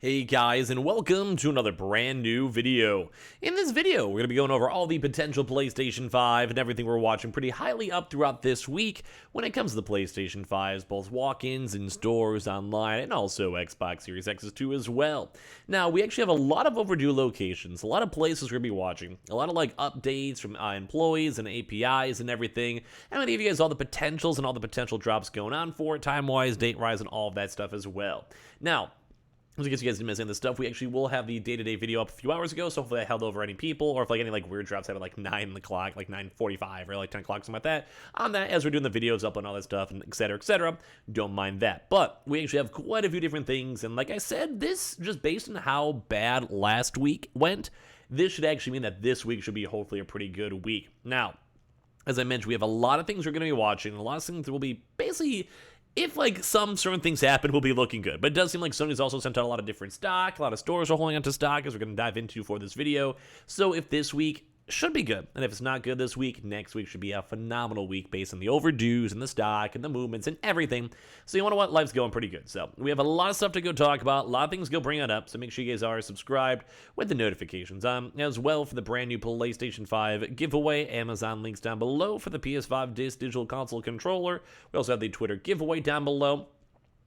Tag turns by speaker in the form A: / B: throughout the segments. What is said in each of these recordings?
A: Hey guys, and welcome to another brand new video. In this video, we're going to be going over all the potential PlayStation 5 and everything we're watching pretty highly up throughout this week when it comes to the PlayStation 5's, both walk-ins in stores, online, and also Xbox Series X's too as well. Now, we actually have a lot of overdue locations, a lot of places we're going to be watching, a lot of updates from employees and APIs and everything. I'm going to give you guys all the potentials and all the potential drops going on for it, time-wise, date-wise, and all of that stuff as well. Now, in case you guys didn't miss any of this stuff, we actually will have the day-to-day video up a few hours ago, so hopefully I held over any people, or if any weird drops happen at 9 o'clock, 9:45, or 10 o'clock, something like that, on that, as we're doing the videos up and all that stuff, and etc., don't mind that. But we actually have quite a few different things, and like I said, this, just based on how bad last week went, this should actually mean that this week should be hopefully a pretty good week. Now, as I mentioned, we have a lot of things we're going to be watching, and a lot of things that will be basically, if some certain things happen, we'll be looking good. But it does seem like Sony's also sent out a lot of different stock. A lot of stores are holding onto stock, as we're going to dive into for this video. So if this week should be good, and if it's not good this week, next week should be a phenomenal week based on the overdues and the stock and the movements and everything. So you know what? Life's going pretty good. So we have a lot of stuff to go talk about, a lot of things to go bring it up. So make sure you guys are subscribed with the notifications on, as well for the brand new PlayStation 5 giveaway. Amazon links down below for the PS5 Digital Console controller. We also have the Twitter giveaway down below.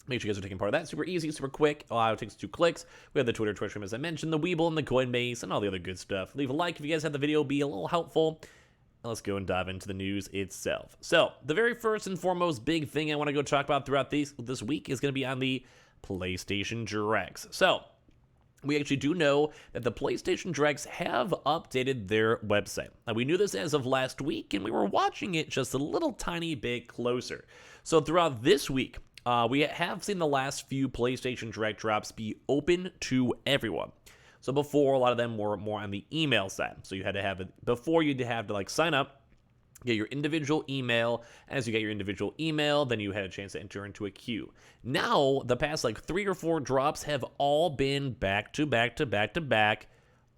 A: Make sure you guys are taking part of that. Super easy, super quick. It takes 2 clicks. We have the Twitter stream, as I mentioned, the Weeble and the Coinbase, and all the other good stuff. Leave a like if you guys had the video be a little helpful. And let's go and dive into the news itself. So, the very first and foremost big thing I want to go talk about throughout this week is going to be on the PlayStation Directs. So, we actually do know that the PlayStation Directs have updated their website. Now, we knew this as of last week, and we were watching it just a little tiny bit closer. So, throughout this week, we have seen the last few PlayStation Direct drops be open to everyone. So before, a lot of them were more on the email side. So you had to have it before, you'd have to sign up, get your individual email. As you get your individual email, then you had a chance to enter into a queue. Now, the past 3 or 4 drops have all been back to back to back to back,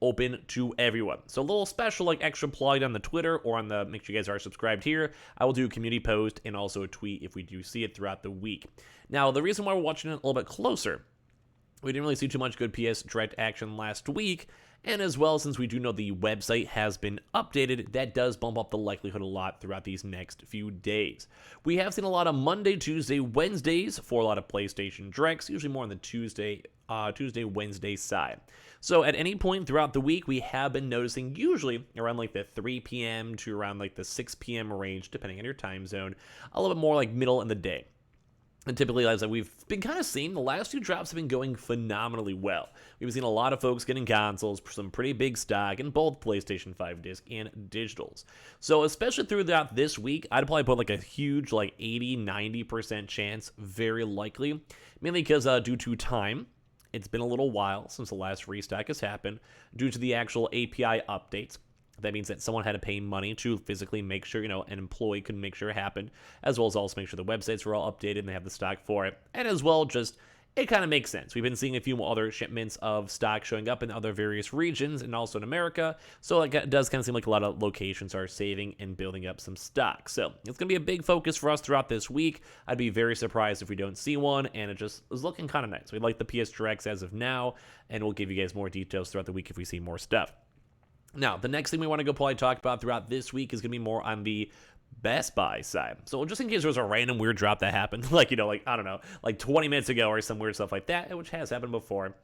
A: open to everyone. So a little special extra plug on the Twitter, or on the, make sure you guys are subscribed here. I will do a community post and also a tweet if we do see it throughout the week. Now, the reason why we're watching it a little bit closer, we didn't really see too much good PS Direct action last week, and as well, since we do know the website has been updated, that does bump up the likelihood a lot throughout these next few days. We have seen a lot of Monday, Tuesday, Wednesdays for a lot of PlayStation Directs, usually more on the Tuesday, Wednesday side. So at any point throughout the week, we have been noticing usually around the 3 p.m. to around the 6 p.m. range, depending on your time zone, a little bit more middle in the day. And typically, as we've been kind of seeing, the last 2 drops have been going phenomenally well. We've seen a lot of folks getting consoles, some pretty big stock in both PlayStation 5 disc and digitals. So especially throughout this week, I'd probably put a huge 80-90% chance, very likely, mainly because due to time. It's been a little while since the last restock has happened due to the actual API updates. That means that someone had to pay money to physically make sure, an employee could make sure it happened, as well as also make sure the websites were all updated and they have the stock for it. And as well, just, it kind of makes sense. We've been seeing a few other shipments of stock showing up in other various regions and also in America. So it does kind of seem like a lot of locations are saving and building up some stock. So it's going to be a big focus for us throughout this week. I'd be very surprised if we don't see one, and it just is looking kind of nice. We like the PS Directs as of now, and we'll give you guys more details throughout the week if we see more stuff. Now, the next thing we want to go probably talk about throughout this week is going to be more on the Best Buy side. So just in case there was a random weird drop that happened, I don't know, 20 minutes ago or some weird stuff like that, which has happened before.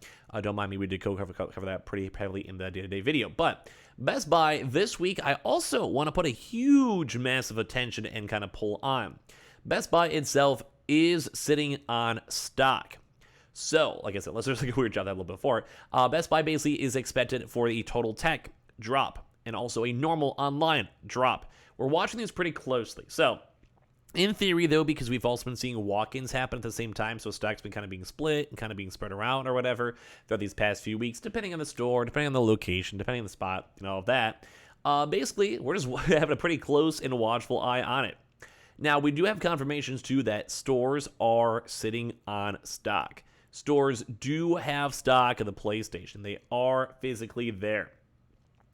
A: Don't mind me, we did cover that pretty heavily in the day-to-day video. But Best Buy this week, I also want to put a huge, massive attention and kind of pull on. Best Buy itself is sitting on stock. So, like I said, let's just a weird drop that a little bit before. Best Buy basically is expected for a total tech drop and also a normal online drop. We're watching these pretty closely. So, in theory, though, because we've also been seeing walk-ins happen at the same time, so stock's been kind of being split and kind of being spread around or whatever throughout these past few weeks, depending on the store, depending on the location, depending on the spot, and all of that. Basically, we're just having a pretty close and watchful eye on it. Now, we do have confirmations, too, that stores are sitting on stock. Stores do have stock of the PlayStation. They are physically there.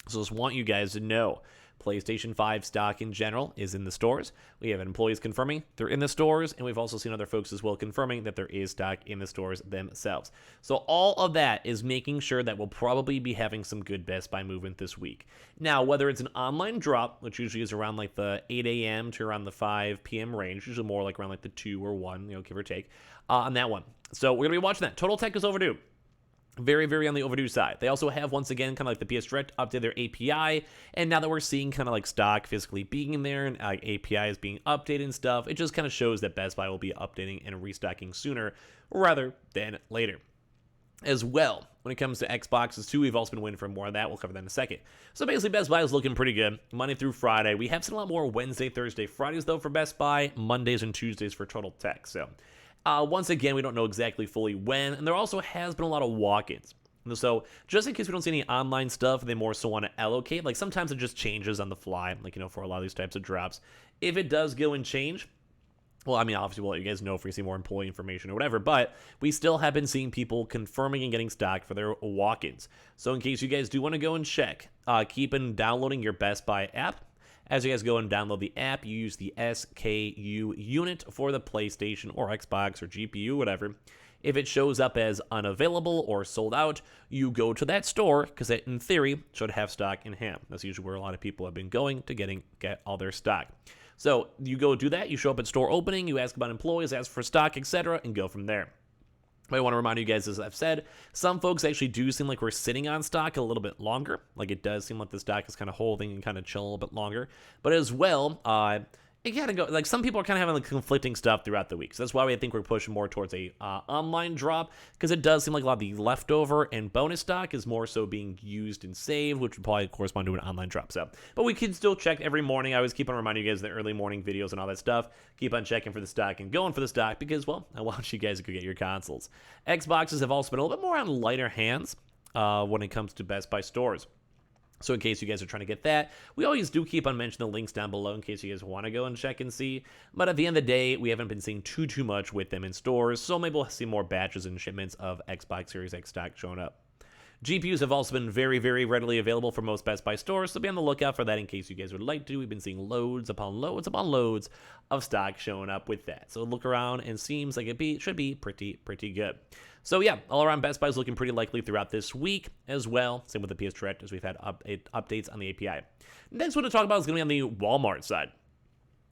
A: So just want you guys to know, PlayStation 5 stock in general is in the stores. We have employees confirming they're in the stores, and we've also seen other folks as well confirming that there is stock in the stores themselves. So all of that is making sure that we'll probably be having some good Best Buy movement this week. Now, whether it's an online drop, which usually is around like the 8 a.m. to around the 5 p.m. range, usually more like around like the 2 or 1, give or take, on that one. So we're going to be watching that. Total Tech is overdue. Very, very on the overdue side. They also have, once again, kind of like the PS Direct, updated their API, and now that we're seeing kind of like stock physically being in there and API is being updated and stuff, it just kind of shows that Best Buy will be updating and restocking sooner rather than later. As well, when it comes to Xboxes too, we've also been waiting for more of that. We'll cover that in a second. So basically, Best Buy is looking pretty good Monday through Friday. We have seen a lot more Wednesday, Thursday, Fridays though for Best Buy, Mondays and Tuesdays for Total Tech. So once again, we don't know exactly fully when, and there also has been a lot of walk-ins. So just in case we don't see any online stuff, they more so want to allocate. Like sometimes it just changes on the fly, like, for a lot of these types of drops. If it does go and change, well, I mean, obviously we'll let you guys know if we see more employee information or whatever, but we still have been seeing people confirming and getting stock for their walk-ins. So in case you guys do want to go and check, keep on downloading your Best Buy app. As you guys go and download the app, you use the SKU unit for the PlayStation or Xbox or GPU, whatever. If it shows up as unavailable or sold out, you go to that store because it, in theory, should have stock in hand. That's usually where a lot of people have been going to get all their stock. So you go do that, you show up at store opening, you ask about employees, ask for stock, etc., and go from there. But I want to remind you guys, as I've said, some folks actually do seem like we're sitting on stock a little bit longer. Like it does seem like the stock is kind of holding and kind of chill a little bit longer. But as well, it gotta go. Like some people are kind of having like conflicting stuff throughout the week, so that's why I think we're pushing more towards a online drop, because it does seem like a lot of the leftover and bonus stock is more so being used and saved, which would probably correspond to an online drop. So, but we can still check every morning. I always keep on reminding you guys the early morning videos and all that stuff. Keep on checking for the stock and going for the stock because, well, I want you guys to go get your consoles. Xboxes have also been a little bit more on lighter hands when it comes to Best Buy stores. So in case you guys are trying to get that, we always do keep on mentioning the links down below in case you guys want to go and check and see. But at the end of the day, we haven't been seeing too much with them in stores, so maybe we'll see more batches and shipments of Xbox Series X stock showing up. GPUs have also been very, very readily available for most Best Buy stores, so be on the lookout for that in case you guys would like to. We've been seeing loads upon loads of stock showing up with that. So look around and seems like it should be pretty good. So yeah, all around Best Buy is looking pretty likely throughout this week as well. Same with the PS Direct as we've had updates on the API. Next one to talk about is going to be on the Walmart side.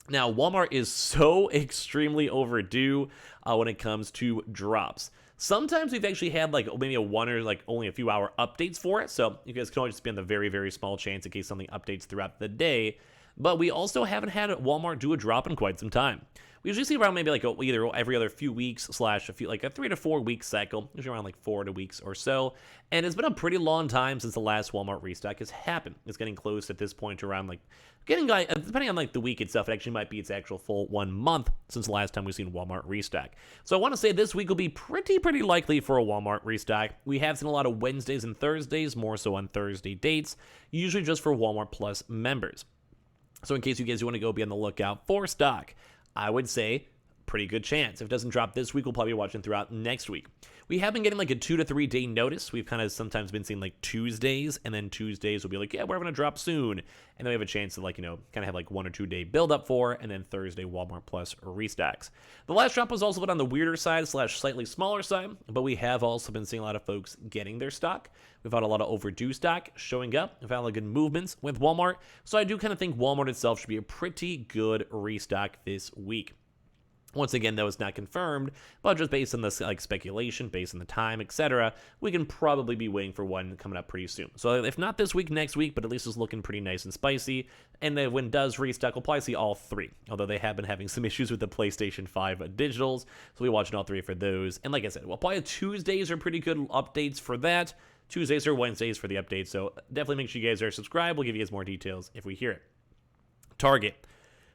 A: Now, Walmart is so extremely overdue when it comes to drops. Sometimes we've actually had like maybe a one or like only a few hour updates for it. So you guys can always just be on the very, very small chance in case something updates throughout the day. But we also haven't had Walmart do a drop in quite some time. We usually see around maybe like either every other few weeks / like a 3 to 4 week cycle, usually around like 4 weeks or so. And it's been a pretty long time since the last Walmart restock has happened. It's getting close at this point to around like depending on like the week itself, it actually might be its actual full 1 month since the last time we've seen Walmart restock. So I want to say this week will be pretty likely for a Walmart restock. We have seen a lot of Wednesdays and Thursdays, more so on Thursday dates, usually just for Walmart Plus members. So in case you guys want to go be on the lookout for stock, I would say pretty good chance. If it doesn't drop this week, we'll probably be watching throughout next week. We have been getting like a 2 to 3 day notice. We've kind of sometimes been seeing like Tuesdays, and then Tuesdays will be like, yeah, we're having a drop soon. And then we have a chance to like, kind of have like 1 or 2 day build up for, and then Thursday Walmart Plus restocks. The last drop was also been on the weirder side / slightly smaller side, but we have also been seeing a lot of folks getting their stock. We've had a lot of overdue stock showing up. We've had a lot of good movements with Walmart. So I do kind of think Walmart itself should be a pretty good restock this week. Once again, though, it's not confirmed, but just based on this like speculation, based on the time, etc., we can probably be waiting for one coming up pretty soon. So if not this week, next week, but at least it's looking pretty nice and spicy. And then when it does restock, we'll probably see all 3, although they have been having some issues with the PlayStation 5 Digitals, so we'll be watching all 3 for those. And like I said, well, probably Tuesdays are pretty good updates for that. Tuesdays or Wednesdays for the updates, so definitely make sure you guys are subscribed. We'll give you guys more details if we hear it. Target.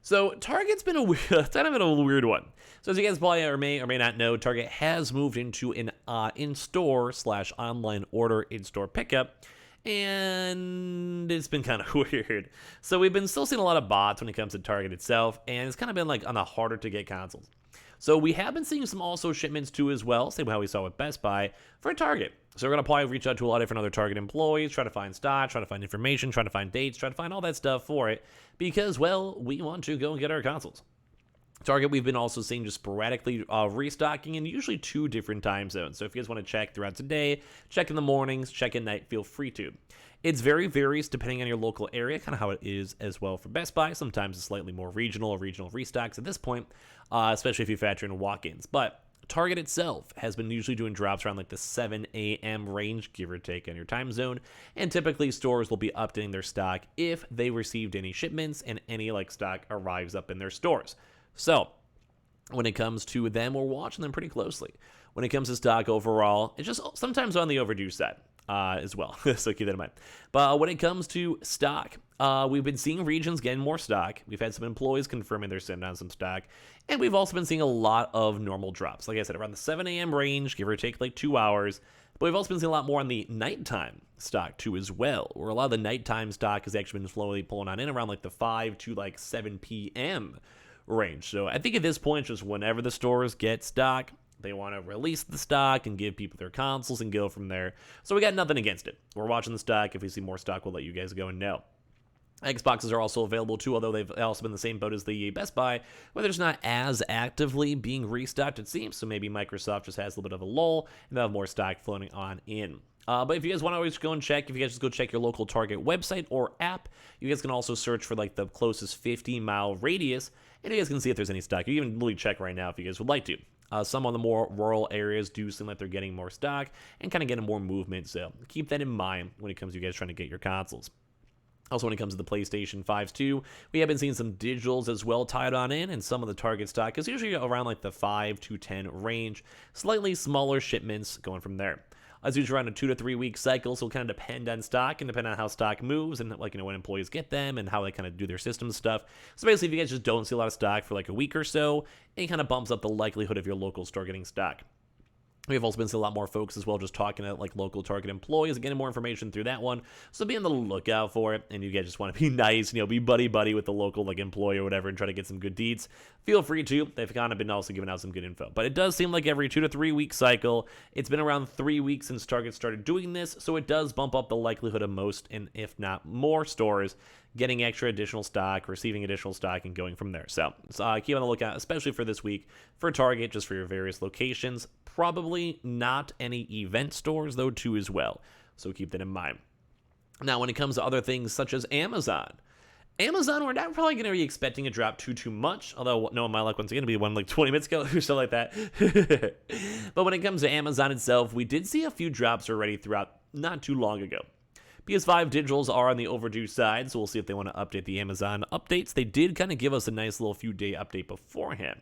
A: So Target's been it's kind of been a weird one. So as you guys probably may or may not know, Target has moved into an in-store / online order in-store pickup, and it's been kind of weird. So we've been still seeing a lot of bots when it comes to Target itself, and it's kind of been like on the harder to get consoles. So we have been seeing some also shipments too as well, same how we saw with Best Buy for Target. So we're going to probably reach out to a lot of different other Target employees, try to find stock, try to find information, try to find dates, try to find all that stuff for it because, well, we want to go and get our consoles. Target, we've been also seeing just sporadically restocking in usually 2 different time zones. So if you guys want to check throughout the day, check in the mornings, check at night, feel free to. It's very varies depending on your local area, kind of how it is as well for Best Buy. Sometimes it's slightly more regional or regional restocks at this point, especially if you factor in walk-ins. But Target itself has been usually doing drops around like the 7 a.m. range, give or take, on your time zone. And typically stores will be updating their stock if they received any shipments and any like stock arrives up in their stores. So when it comes to them, we're watching them pretty closely. When it comes to stock overall, it's just sometimes on the overdue side as well. So keep that in mind. But when it comes to stock, we've been seeing regions getting more stock. We've had some employees confirming they're sitting on some stock. And we've also been seeing a lot of normal drops. Like I said, around the 7 a.m. range, give or take like 2 hours. But we've also been seeing a lot more on the nighttime stock too as well, where a lot of the nighttime stock has actually been slowly pulling on in around like the 5 to like 7 p.m. range. So I think at this point, just whenever the stores get stock, they want to release the stock and give people their consoles and go from there. So we got nothing against it. We're watching the stock. If we see more stock, we'll let you guys go and know. Xboxes are also available too, although they've also been the same boat as the Best Buy, where there's not as actively being restocked, it seems. So maybe Microsoft just has a little bit of a lull and they'll have more stock floating on in. But if you guys want to always go and check, if you guys just go check your local Target website or app, you guys can also search for like the closest 50-mile radius, and you guys can see if there's any stock. You can even really check right now if you guys would like to. Some of the more rural areas do seem like they're getting more stock and kind of getting more movement, so keep that in mind when it comes to you guys trying to get your consoles. Also, when it comes to the PlayStation 5s too, we have been seeing some digitals as well tied on in, and some of the Target stock is usually around like the 5 to 10 range, slightly smaller shipments going from there. It's usually around a 2 to 3 week cycle, so it'll kind of depend on stock and depend on how stock moves and like when employees get them and how they kind of do their system stuff. So basically, if you guys just don't see a lot of stock for like a week or so, it kind of bumps up the likelihood of your local store getting stock. We've also been seeing a lot more folks as well just talking to like local Target employees and getting more information through that one. So be on the lookout for it. And you guys just want to be nice, be buddy with the local like employee or whatever and try to get some good deeds. Feel free to. They've kind of been also giving out some good info. But it does seem like every 2 to 3 week cycle. It's been around 3 weeks since Target started doing this. So it does bump up the likelihood of most and if not more stores getting extra additional stock, receiving additional stock, and going from there. So keep on the lookout, especially for this week, for Target, just for your various locations. Probably not any event stores, though, too, as well. So keep that in mind. Now, when it comes to other things such as Amazon, we're not probably going to be expecting a drop too much, although, no, my luck, once again, to be one like 20 minutes ago or something like that. But when it comes to Amazon itself, we did see a few drops already throughout not too long ago. PS5 Digitals are on the overdue side, so we'll see if they want to update the Amazon updates. They did kind of give us a nice little few-day update beforehand.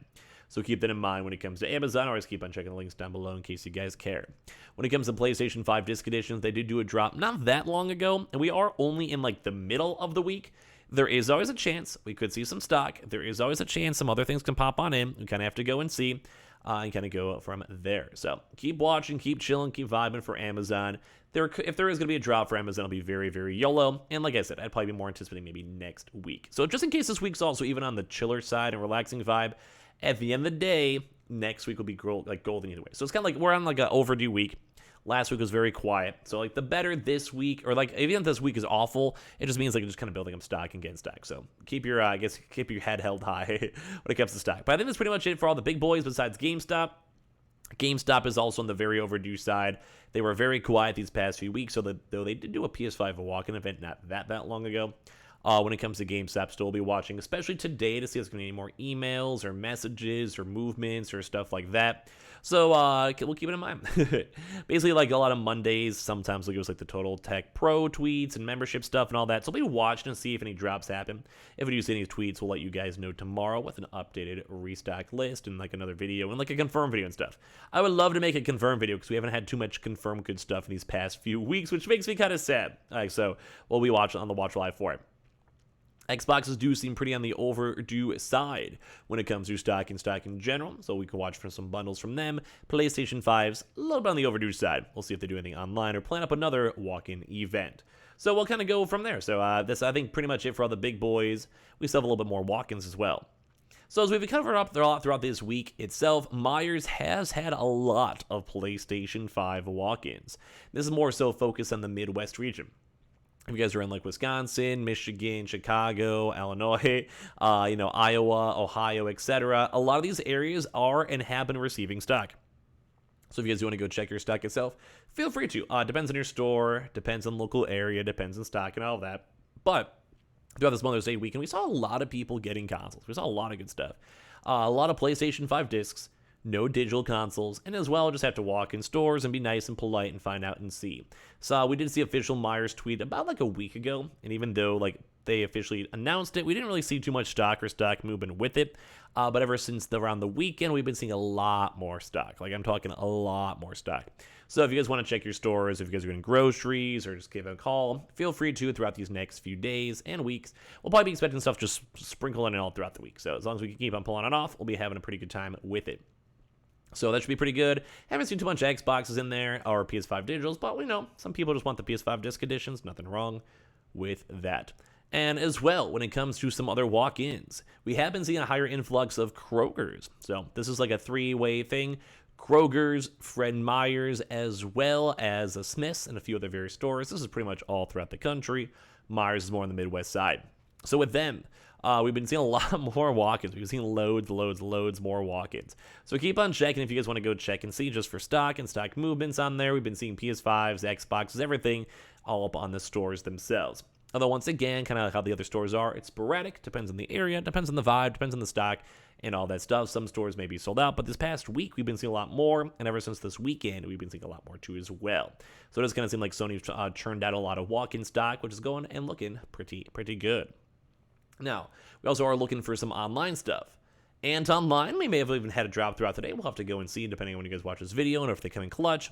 A: So keep that in mind when it comes to Amazon. Always keep on checking the links down below in case you guys care. When it comes to PlayStation 5 disc editions, they did do a drop not that long ago, and we are only in like the middle of the week. There is always a chance we could see some stock. There is always a chance some other things can pop on in. We kind of have to go and see and kind of go from there. So keep watching, keep chilling, keep vibing for Amazon. If there is going to be a drop for Amazon, it'll be very, very YOLO. And like I said, I'd probably be more anticipating maybe next week. So just in case this week's also even on the chiller side and relaxing vibe, at the end of the day, next week will be golden either way. So it's kind of like we're on like an overdue week. Last week was very quiet. So like the better this week, or like even if this week is awful, it just means like just kind of building up stock and getting stock. So keep your head held high when it comes to stock. But I think that's pretty much it for all the big boys besides GameStop. GameStop is also on the very overdue side. They were very quiet these past few weeks, though they did do a PS5 walk-in event not that long ago. When it comes to GameStop, still be watching, especially today, to see if there's going to be any more emails or messages or movements or stuff like that. So we'll keep it in mind. Basically, like a lot of Mondays, sometimes they'll give us like the Total Tech Pro tweets and membership stuff and all that. So we'll be watching and see if any drops happen. If we do see any tweets, we'll let you guys know tomorrow with an updated restock list and like another video and like a confirmed video and stuff. I would love to make a confirmed video because we haven't had too much confirmed good stuff in these past few weeks, which makes me kind of sad. So we'll be watching on the Watch Live for it. Xboxes do seem pretty on the overdue side when it comes to stock in general, so we can watch for some bundles from them. PlayStation 5's a little bit on the overdue side. We'll see if they do anything online or plan up another walk-in event. So we'll kind of go from there. So that's, I think, pretty much it for all the big boys. We still have a little bit more walk-ins as well. So as we've covered up throughout this week itself, Myers has had a lot of PlayStation 5 walk-ins. This is more so focused on the Midwest region. If you guys are in like Wisconsin, Michigan, Chicago, Illinois, Iowa, Ohio, etc., a lot of these areas are and have been receiving stock. So if you guys do want to go check your stock itself, feel free to. Depends on your store, depends on local area, depends on stock and all of that. But throughout this Mother's Day weekend, we saw a lot of people getting consoles. We saw a lot of good stuff. A lot of PlayStation 5 discs, no digital consoles, and as well just have to walk in stores and be nice and polite and find out and see. So we did see official Myers tweet about like a week ago, and even though like they officially announced it, we didn't really see too much stock or stock movement with it. But ever since around the weekend, we've been seeing a lot more stock. Like I'm talking a lot more stock. So if you guys want to check your stores, if you guys are doing groceries or just give it a call, feel free to throughout these next few days and weeks. We'll probably be expecting stuff just sprinkling in all throughout the week. So as long as we can keep on pulling it off, we'll be having a pretty good time with it. So that should be pretty good. Haven't seen too much Xboxes in there or PS5 digitals, but we know some people just want the PS5 disc editions. Nothing wrong with that. And as well, when it comes to some other walk-ins, we have been seeing a higher influx of Kroger's. So this is like a three-way thing. Kroger's, Fred Meyer's, as well as a Smith's and a few other various stores. This is pretty much all throughout the country. Meyer's is more on the Midwest side. So with them, we've been seeing a lot more walk-ins. We've seen loads more walk-ins. So keep on checking if you guys want to go check and see just for stock and stock movements on there. We've been seeing PS5s, Xboxes, everything all up on the stores themselves. Although once again, kind of like how the other stores are, it's sporadic, depends on the area, depends on the vibe, depends on the stock, and all that stuff. Some stores may be sold out, but this past week, we've been seeing a lot more, and ever since this weekend, we've been seeing a lot more too as well. So it does kind of seem like Sony churned out a lot of walk-in stock, which is going and looking pretty good. Now, we also are looking for some online stuff. And online, we may have even had a drop throughout the day. We'll have to go and see, depending on when you guys watch this video, and if they come in clutch.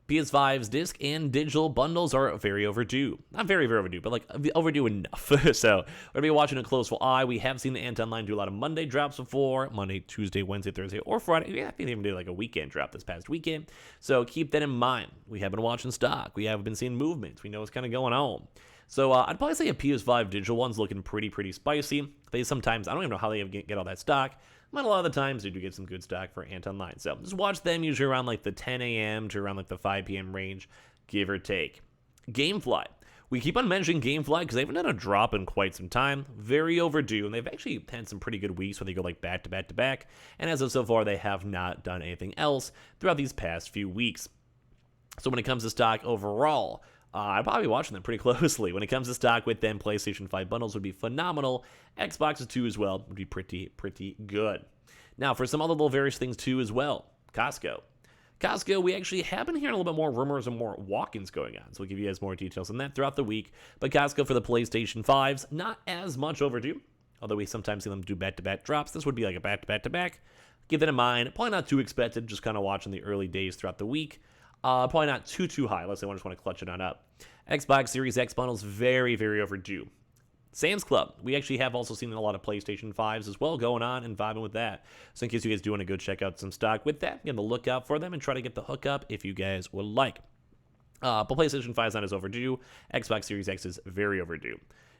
A: PS5's disc and digital bundles are very overdue. Not very overdue, but like overdue enough. So we're going to be watching a close eye. We have seen the Ant Online do a lot of Monday drops before. Monday, Tuesday, Wednesday, Thursday, or Friday. Yeah, I think they even did like a weekend drop this past weekend. So keep that in mind. We have been watching stock. We have been seeing movements. We know what's kind of going on. So I'd probably say a PS5 digital one's looking pretty spicy. They sometimes, I don't even know how they get all that stock. But a lot of the times they do get some good stock for Ant Online. So just watch them usually around like the 10 a.m. to around like the 5 p.m. range, give or take. Gamefly. We keep on mentioning Gamefly because they haven't done a drop in quite some time. Very overdue, and they've actually had some pretty good weeks where they go like back to back to back. And as of so far, they have not done anything else throughout these past few weeks. So when it comes to stock overall, I'd probably be watching them pretty closely. When it comes to stock with them, PlayStation 5 bundles would be phenomenal. Xboxes too as well would be pretty good. Now, for some other little various things too as well, Costco. Costco, we actually have been hearing a little bit more rumors and more walk-ins going on, so we'll give you guys more details on that throughout the week. But Costco for the PlayStation 5s, not as much overdue, although we sometimes see them do back-to-back drops. This would be like a back-to-back-to-back. Keep that in mind. Probably not too expected, just kind of watching the early days throughout the week. Probably not too high, unless they just want to clutch it on up. Xbox Series X bundles, very overdue. Sam's Club, we actually have also seen a lot of PlayStation 5s as well going on and vibing with that. So in case you guys do want to go check out some stock with that, get the lookout for them and try to get the hookup if you guys would like. But PlayStation 5 is not as overdue. Xbox Series X is very overdue.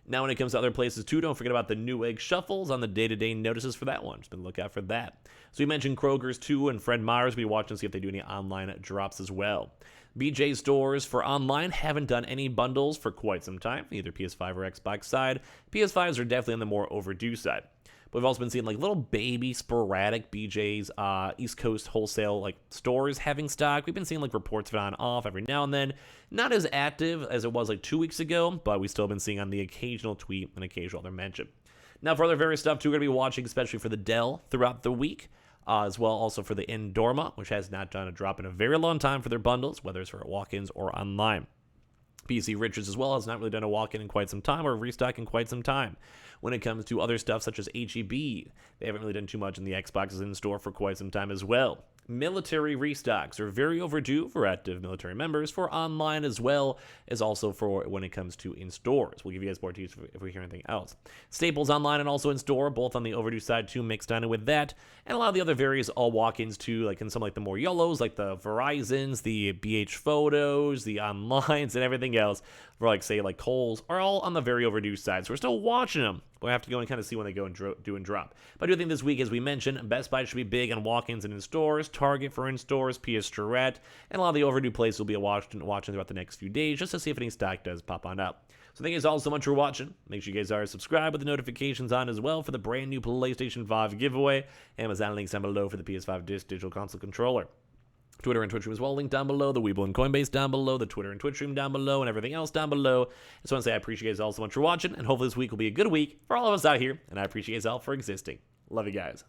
A: Now, when it comes to other places, too, don't forget about the Newegg shuffles on the day-to-day notices for that one. Just been look out for that. So we mentioned Kroger's, too, and Fred Meyer's. We watch and see if they do any online drops as well. BJ stores for online haven't done any bundles for quite some time, either PS5 or Xbox side. PS5s are definitely on the more overdue side. But we've also been seeing like little baby sporadic BJ's East Coast wholesale like stores having stock. We've been seeing like reports of it on off every now and then. Not as active as it was like 2 weeks ago, but we still have been seeing on the occasional tweet and occasional other mention. Now for other various stuff too, we're going to be watching especially for the Dell throughout the week. As well also for the Endorma, which has not done a drop in a very long time for their bundles, whether it's for walk-ins or online. PC Richards as well has not really done a walk-in in quite some time or a restock in quite some time. When it comes to other stuff such as HEB, they haven't really done too much in the Xboxes in store for quite some time as well. Military restocks are very overdue for active military members, for online as well as also for when it comes to in stores. We'll give you guys more details if we hear anything else. Staples online and also in store, both on the overdue side too, mixed in with that. And a lot of the other various all walk-ins too, like in some like the more yellows, like the Verizons, the BH Photos, the onlines, and everything else, for like say like Kohl's, are all on the very overdue side. So we're still watching them. We'll have to go and kind of see when they go and do and drop. But I do think this week, as we mentioned, Best Buy should be big on walk-ins and in-stores, Target for in-stores, PS Direct, and a lot of the overdue places will be watching throughout the next few days just to see if any stock does pop on up. So thank you guys all so much for watching. Make sure you guys are subscribed with the notifications on as well for the brand new PlayStation 5 giveaway. Amazon links down below for the PS5 Digital Console Controller. Twitter and Twitch stream as well, linked down below, the Weeble and Coinbase down below, the Twitter and Twitch stream down below, and everything else down below. I just want to say I appreciate you guys all so much for watching, and hopefully this week will be a good week for all of us out here, and I appreciate you guys all for existing. Love you guys.